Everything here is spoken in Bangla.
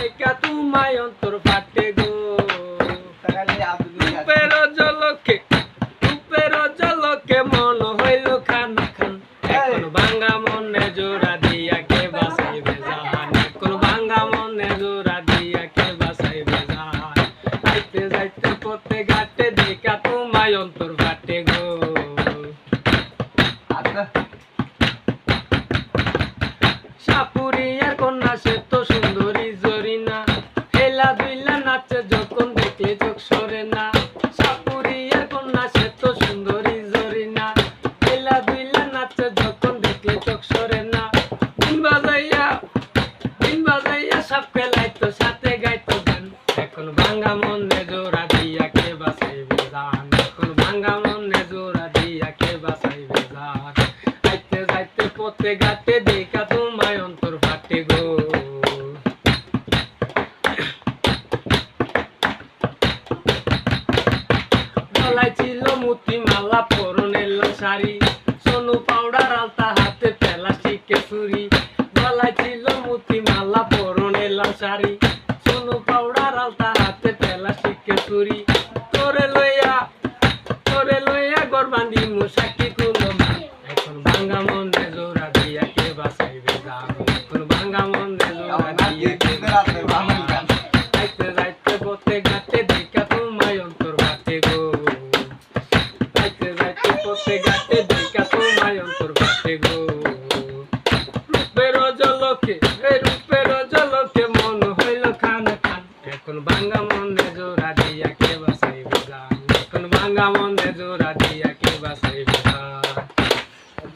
দেখা তোমায় অন্তর ফাটে গো রূপের ঝলকে মন হইল খান খান এখন ভাঙ্গা মনে জোড়া দিয়া কে বাসাইবে জান এখন ভাঙ্গা মনে জোড়া দিয়া কে বাসাইবে জান আইতে যাইতে পথে ঘাটে দেখা তোমায় অন্তর ফাটে গো সাপুরিয়ার কন্যা সে তো সুন্দরী জরিনা হেলা দুইলা নাচে যখন দেখলে চোখ সরে না সাপুরিয়ার কন্যা সে তো সুন্দরী জরিনা হেলা দুইলা নাচে যখন দেখলে চোখ সরে না দিন বাজাইয়া সব খেলাইতো সাথে গাইতো গান এখন ভাঙ্গা মনে জোড়া দিয়া কে বাসাইবে জান এখন ভাঙ্গা মনে জোড়া দিয়া কে বাসাইবে জান আইতে যাইতে পথে ঘাটে দেখা তোমায় অন্তর ফাটে গো গলায় ছিল মুতি মালা পরনে লাল শাড়ি সোনু পাউডার আলতা হাতে প্লাস্টিকের ছুরি গলায় ছিল মুতি মালা পরনে লাল শাড়ি সোনু পাউডার আলতা হাতে প্লাস্টিকের ছুরি তোরে লইয়া গর বান্ধি মুসাকি কুলো এখন ভাঙ্গা মনে জোড়া দিয়া কে বাসাইবে জান এখন ভাঙ্গা